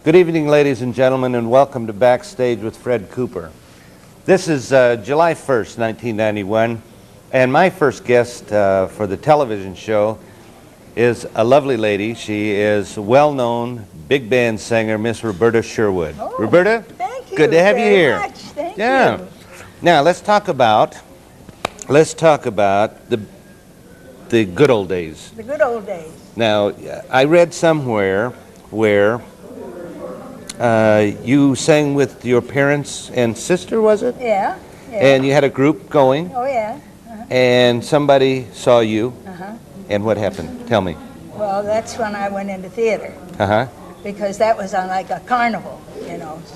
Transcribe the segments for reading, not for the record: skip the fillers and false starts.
Good evening, ladies and gentlemen, and welcome to Backstage with Fred Cooper. This is July 1st, 1991, and my first guest for the television show is a lovely lady. She is a well-known big band singer, Miss Roberta Sherwood. Oh, Roberta, thank you. good to have you here. Very much. Thank Yeah. you. Now let's talk about the good old days. The good old days. Now, I read somewhere where you sang with your parents and sister, was it? Yeah. And you had a group going, Oh, yeah. and somebody saw you, Uh-huh. and what happened? Tell me. Well, that's when I went into theater, Uh-huh. because that was on like a carnival,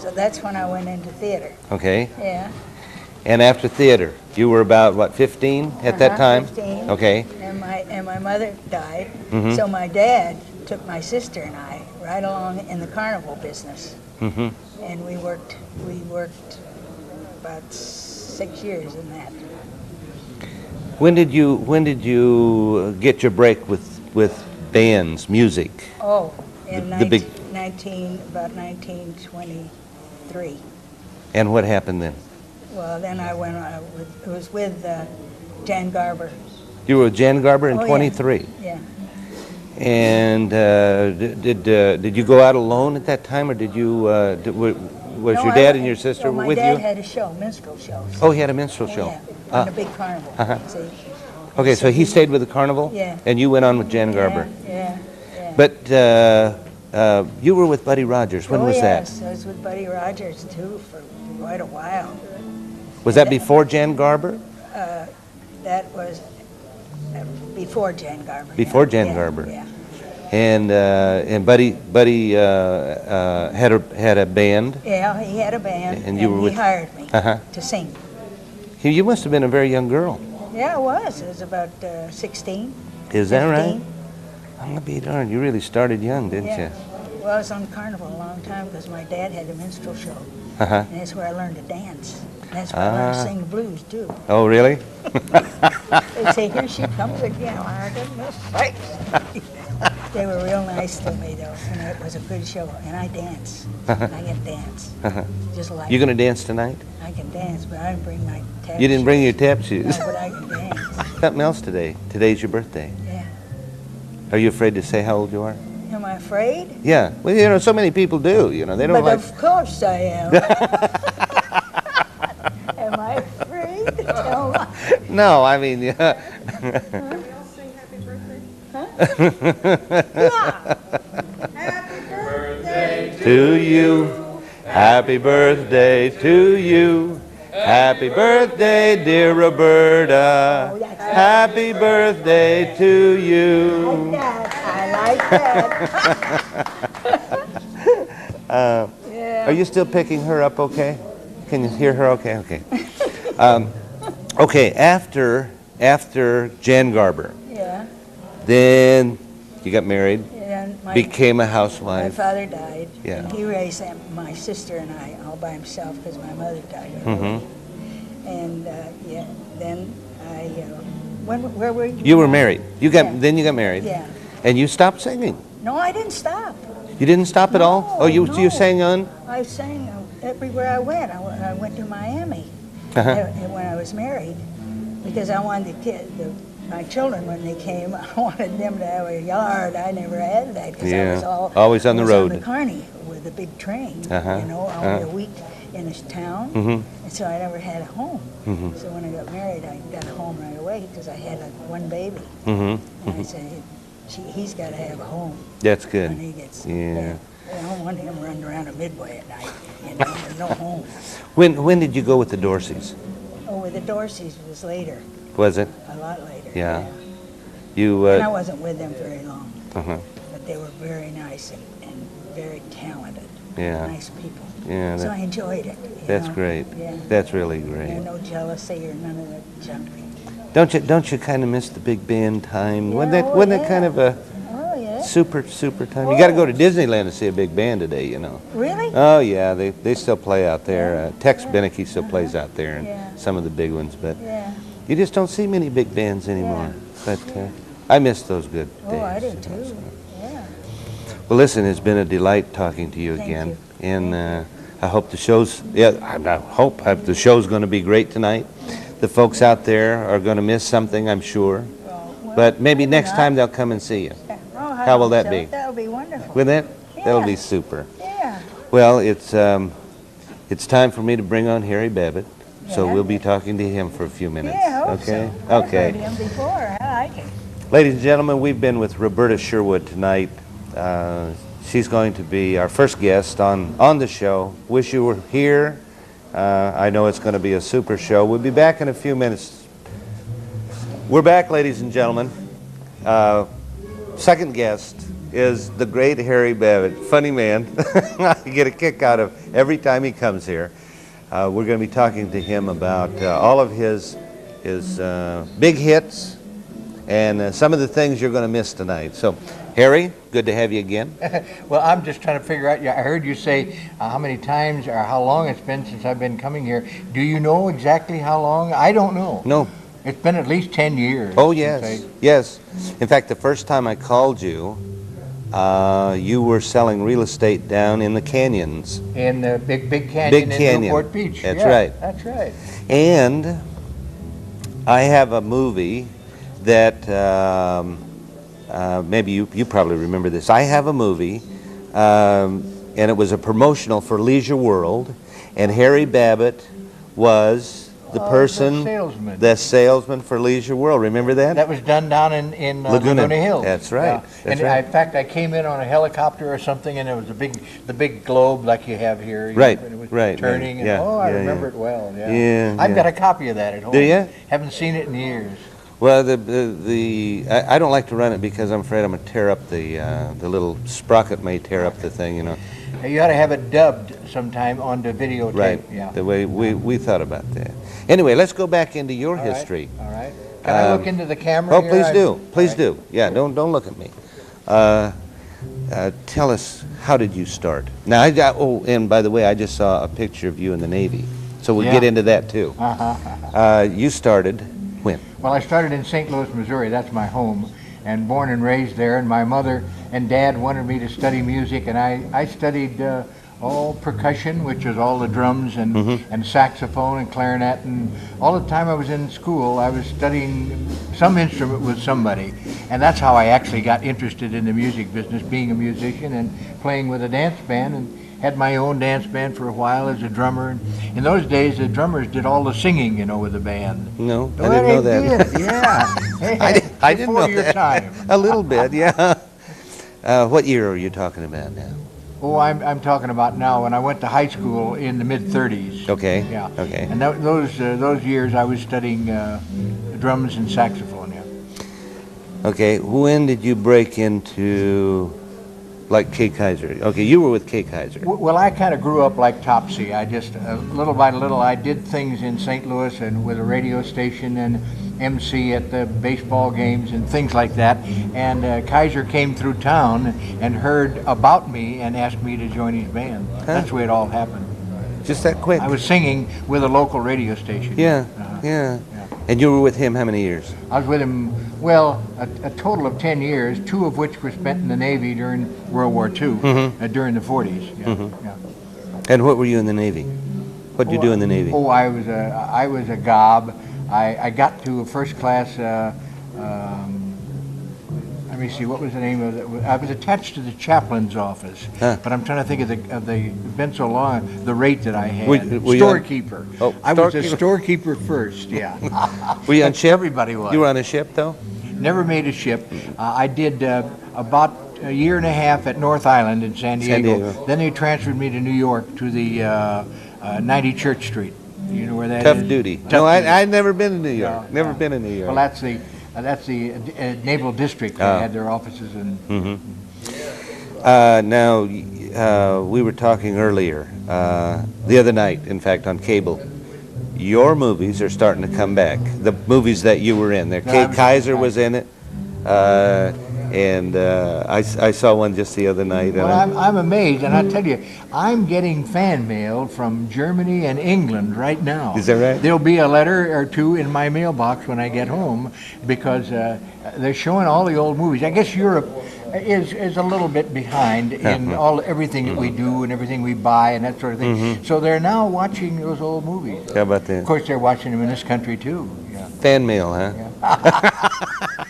So that's when I went into theater. Okay. Yeah. And after theater, you were about, what, 15 at that time? 15. Okay. And my mother died, Mhm. so my dad took my sister and I right along in the carnival business, Mm-hmm. and we worked about 6 years in that. When did you get your break with bands, music? Oh, in The big- about 1923. And what happened then? Well, then I went. It was with Jan Garber. You were with Jan Garber in Oh, yeah. 23. Yeah. And did you go out alone at that time, or did you was No, your I dad went- and your sister well, with my dad you? had a show, minstrel show. Oh, he had a minstrel show. Yeah, on the big carnival. Uh-huh. See? Okay, so he stayed with the carnival. Yeah. And you went on with Jan Garber. Yeah. But you were with Buddy Rogers. When was Yes, I was with Buddy Rogers too for quite a while. that? Was that before Jan Garber? That was before Jan Garber. Before yeah. Jan Yeah, Garber. Yeah. And Buddy had a band. Yeah, he had a band, And you were he with- hired me Uh-huh. to sing. You must have been a very young girl. Yeah, I was. It was about 16. Is that right? 15. I'm gonna be darned. You really started young, didn't Yeah. you? Well, I was on Carnival a long time because my dad had a minstrel show. Uh-huh. And that's where I learned to dance. And that's where I learned to Ah. sing the blues, too. Oh, really? They say, here she comes again, hard in the face. They were real nice to me, though, and it was a good show. And I dance. I can dance. Just like You gonna dance tonight? I can dance, but I didn't bring my tap You didn't bring your tap shoes. shoes. No, but I can dance. Something else today. Today's your birthday. Yeah. Are you afraid to say how old you are? Am I afraid? Yeah. Well, so many people do. They don't But like. of course I am. Am I afraid to tell my... No, I mean, yeah. Yeah. To you, happy birthday to you. Happy birthday, dear Roberta. Oh, that's it. Happy birthday to you. I like that. Yeah. Are you still picking her up okay? Can you hear her okay? Okay. Okay, after Jan Garber, Yeah. then you got married, And my became a my housewife. father died. Yeah. And he raised my sister and I all by himself because my mother died. Mhm. And then I. Where were you? You were married. Yeah. Then you got married. Yeah. And you stopped singing. No, I didn't stop. You didn't stop at all? No, Oh, you no. sang on? I sang everywhere I went. I went to Miami Uh-huh. when I was married because I wanted my children, when they came, I wanted them to have a yard. I never had that because I was Yeah. Always on the on road. the carny with a big train, Uh-huh. only a week in a town. Mhm. And so I never had a home. Mhm. So when I got married, I got a home right away because I had one baby. Mhm. And I said, he's got to have a home That's when good. he gets Yeah. I don't want him running around a Midway at night, with no home. When did you go with the Dorseys? Oh, with the Dorseys was later, Was it? a lot later. Yeah. You And I wasn't with them very long, uh-huh. but they were very nice and very talented, Yeah. nice people. Yeah, So that- I enjoyed it. That's great. Yeah. That's really great. No jealousy or none of that junk. Don't you kind of miss the big band time? Yeah, Wasn't oh, that kind yeah. of a Oh, yeah. super time? You got to go to Oh. Disneyland to see a big band today, Really? Oh yeah, they still play out there. Tex Beneke still plays out there, and Yeah. some of the big ones. But Yeah. you just don't see many big bands anymore. But I miss those good days. Oh, I did too. Yeah. Well, listen, it's been a delight talking to you Thank again. you. And I hope the show's, the show's going to be great tonight. The folks out there are going to miss something, I'm sure. Well, But maybe maybe next not. time they'll come and see you. Yeah. Oh, I How will hope that so. be? That'll be wonderful. With that? That'll Yeah. be super. Yeah. Well, it's time for me to bring on Harry Babbitt. So Yeah. we'll be talking to him for a few minutes. Yeah, I hope Okay? so. I've Okay. heard him before. I like it. Ladies and gentlemen, we've been with Roberta Sherwood tonight. She's going to be our first guest on the show. Wish you were here. I know it's going to be a super show. We'll be back in a few minutes. We're back, ladies and gentlemen. Second guest is the great Harry Babbitt. Funny man. I get a kick out of every time he comes here. We're going to be talking to him about all of his big hits and some of the things you're going to miss tonight. So, Harry, good to have you again. Well, I'm just trying to figure out, I heard you say how many times or how long it's been since I've been coming here. Do you know exactly how long? I don't know. No. It's been at least 10 years. Oh, yes. Yes. In fact, the first time I called you, you were selling real estate down in the canyons. In the big canyon Big in Canyon. Newport Beach. That's Yeah, right. That's right. And I have a movie that maybe you probably remember this. I have a movie, and it was a promotional for Leisure World, and Harry Babbitt was the person, the salesman for Leisure World. Remember that? That was done down in Laguna Hills. That's right. Yeah. That's And right. in fact, I came in on a helicopter or something, and it was the big globe like you have here. You Right, know, and it was right, turning. yeah, And, I yeah, remember yeah. it well. Yeah. Yeah, I've yeah. got a copy of that at home. Do you? Haven't seen it in years. Well, I don't like to run it because I'm afraid I'm going to tear up the little sprocket may tear up the thing, you know. You ought to have it dubbed sometime onto videotape. Right. Yeah. The way we thought about that. Anyway, let's go back into your All right, history. All right. Can I look into the camera? Oh, here? please do. All Please right. do. Yeah, don't look at me. Tell us, how did you start? Now, and by the way, I just saw a picture of you in the Navy, so we'll Yeah. get into that too. You started when? Well, I started in St. Louis, Missouri. That's my home, and born and raised there. And my mother and dad wanted me to study music, and I studied all percussion, which is all the drums and saxophone and clarinet. And all the time I was in school, I was studying some instrument with somebody. And that's how I actually got interested in the music business, being a musician and playing with a dance band, and had my own dance band for a while as a drummer. And in those days, the drummers did all the singing, with the band. No, I Well, didn't know they that. did, yeah. I didn't know Before your that. time. A little bit, yeah. What year are you talking about now? Oh, I'm talking about now when I went to high school in the mid-30s. Okay. Yeah. Okay. And those years I was studying drums and saxophone. Yeah. Okay. When did you break into, like, Kay Kaiser? Okay, you were with Kay Kaiser. Well, I kind of grew up like Topsy. I just little by little I did things in St. Louis and with a radio station and MC at the baseball games and things like that. And Kaiser came through town and heard about me and asked me to join his band. That's the way it all happened. Just that quick? I was singing with a local radio station. Yeah, yeah. And you were with him how many years? I was with him, well, a total of 10 years, 2 of which were spent in the Navy during World War II, during the 40s. Yeah, yeah. And what were you in the Navy? What did you do in the Navy? Oh, I was a gob. I got to a first class. Let me see, what was the name of it? I was attached to the chaplain's office, but I'm trying to think of the been so long, the rate that I had. Were you on- Storekeeper. Oh, I was a storekeeper. storekeeper first. Yeah. Were you on ship? Everybody was. You were on a ship, though? Never made a ship. I did about a year and a half at North Island in San Diego. Diego. Then they transferred me to New York to the 90 Church Street. You know where that Tough is? duty. Tough No, duty. I'd never been to New York. No, Never no. been in New York. Well, that's the Naval District. They had their offices in. Now, we were talking earlier, the other night, in fact, on cable. Your movies are starting to come back. The movies that you were in. There, No, I Kay was- Kaiser was in it, and I saw one just the other night. Well, I'm amazed, and I tell you, I'm getting fan mail from Germany and England right now. Is that right? There'll be a letter or two in my mailbox when I get home because they're showing all the old movies. I guess Europe, is a little bit behind in everything that we do and everything we buy and that sort of thing. So they're now watching those old movies. How about that? Of course, they're watching them in this country too. Yeah. Fan mail, huh?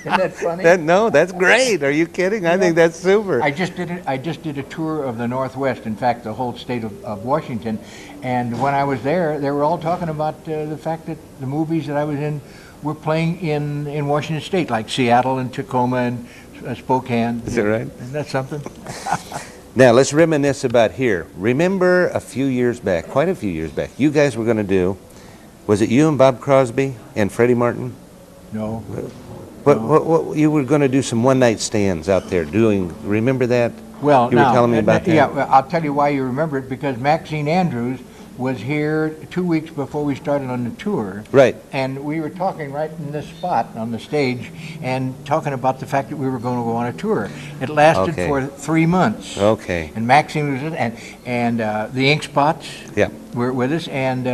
Isn't that funny? No, that's great. Are you kidding? I think that's super. I just did a tour of the Northwest. In fact, the whole state of Washington. And when I was there, they were all talking about the fact that the movies that I was in were playing in Washington State, like Seattle and Tacoma and Spokane. Is that right? Isn't that something? Now, let's reminisce about here. Remember a few years back, quite a few years back, you guys were going to do, was it you and Bob Crosby and Freddie Martin? No. What you were going to do some one-night stands out there doing, remember that? Well, you were telling me about that. Yeah, well, I'll tell you why you remember it, because Maxine Andrews was here 2 weeks before we started on the tour. Right. And we were talking right in this spot on the stage and talking about the fact that we were going to go on a tour. It lasted for 3 months. Okay. And Maxine was in, and the Ink Spots were with us, and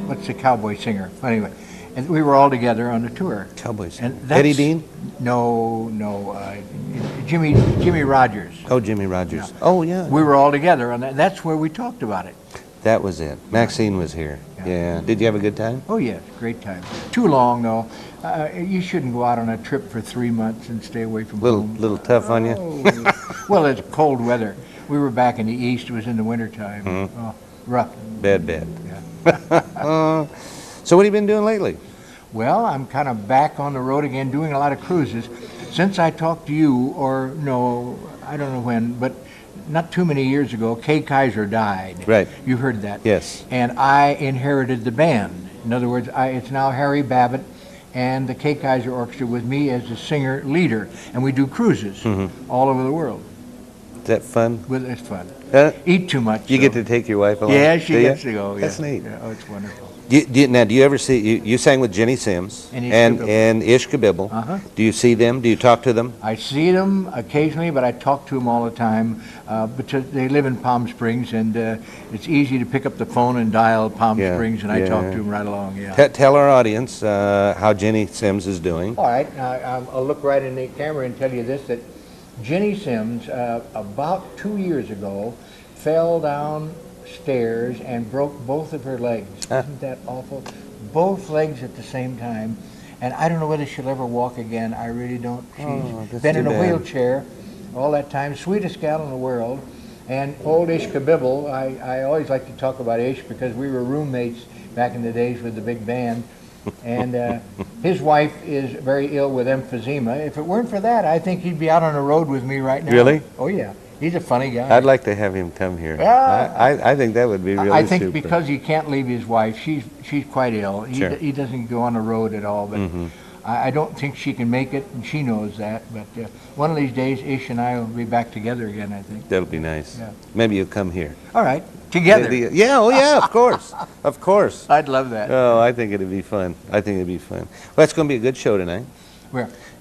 what's the cowboy singer? Anyway, and we were all together on the tour. Cowboys. And Eddie Dean? No, Jimmy Rogers. Oh, Jimmy Rogers. Yeah. Oh, yeah. We were all together on that. That's where we talked about it. That was it. Maxine was here. Yeah. Did you have a good time? Oh, yes. Great time. Too long, though. You shouldn't go out on a trip for 3 months and stay away from home. Little tough on you? Well, it's cold weather. We were back in the east. It was in the wintertime. Mm-hmm. Oh, rough. Bad. Yeah. So what have you been doing lately? Well, I'm kind of back on the road again, doing a lot of cruises. Since I talked to you, or no, I don't know when, but not too many years ago, Kay Kaiser died. Right. You heard that. Yes. And I inherited the band. In other words, it's now Harry Babbitt and the Kay Kaiser Orchestra with me as the singer leader. And we do cruises all over the world. Is that fun? It's fun. Eat too much. You get to take your wife along? Yeah, she gets to go. That's neat. Yeah, oh, it's wonderful. Do you ever see, you sang with Jenny Sims and Ish Kabibble. Do you see them? Do you talk to them? I see them occasionally, but I talk to them all the time because they live in Palm Springs, and it's easy to pick up the phone and dial Palm Springs, and I talk to them right along, Tell our audience how Jenny Sims is doing. All right, I'll look right in the camera and tell you this, that Jenny Sims, about 2 years ago, fell down stairs and broke both of her legs. Isn't that awful? Both legs at the same time. And I don't know whether she'll ever walk again. I really don't. She's been in a wheelchair all that time. Sweetest gal in the world. And old Ish Kabibble, I always like to talk about Ish because we were roommates back in the days with the big band. And his wife is very ill with emphysema. If it weren't for that, I think he'd be out on the road with me right now. Really? Oh, yeah. He's a funny guy. I'd like to have him come here. Yeah. I think that would be really I think super. because he can't leave his wife, she's quite ill. He doesn't go on the road at all, but I don't think she can make it, and she knows that. But one of these days, Ish and I will be back together again, I think. That'll be nice. Yeah. Maybe you'll come here. All right, together. Yeah, of course. Of course. I'd love that. Oh, I think it'd be fun. Well, it's going to be a good show tonight.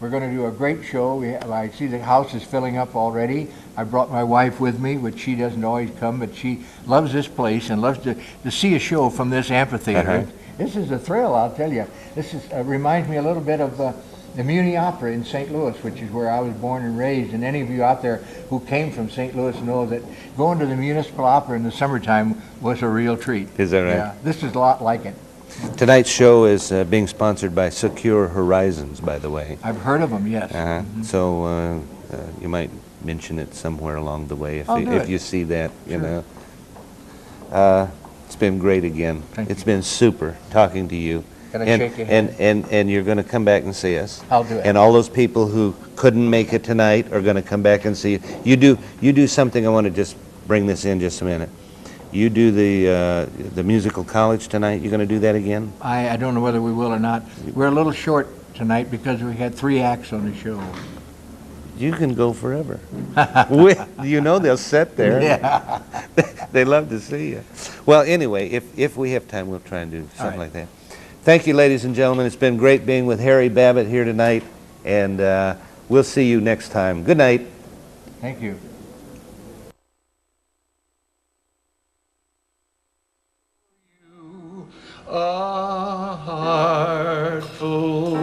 We're going to do a great show. I see the house is filling up already. I brought my wife with me, which she doesn't always come, but she loves this place and loves to see a show from this amphitheater. This is a thrill, I'll tell you. This reminds me a little bit of the Muni Opera in St. Louis, which is where I was born and raised. And any of you out there who came from St. Louis know that going to the Municipal Opera in the summertime was a real treat. Is that right? Yeah, this is a lot like it. Tonight's show is being sponsored by Secure Horizons, by the way. I've heard of them, yes. So you might mention it somewhere along the way if you see that, you know. It's been great again. It's been super talking to you. Gonna shake your hand. And you're going to come back and see us. I'll do it. And all those people who couldn't make it tonight are going to come back and see you. You do something. I want to just bring this in just a minute. You do the musical college tonight. You going to do that again? I don't know whether we will or not. We're a little short tonight because we had 3 acts on the show. You can go forever. You know they'll sit there. Yeah. They love to see you. Well, anyway, if we have time, we'll try and do something like that. Thank you, ladies and gentlemen. It's been great being with Harry Babbitt here tonight, and we'll see you next time. Good night. Thank you. A heart full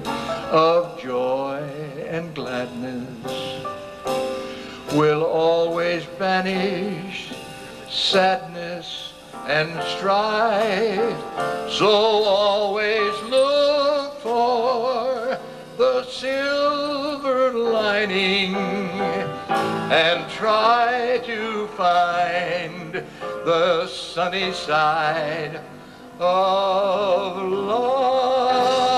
of joy. will always banish sadness and strife. So always look for the silver lining and try to find the sunny side of life.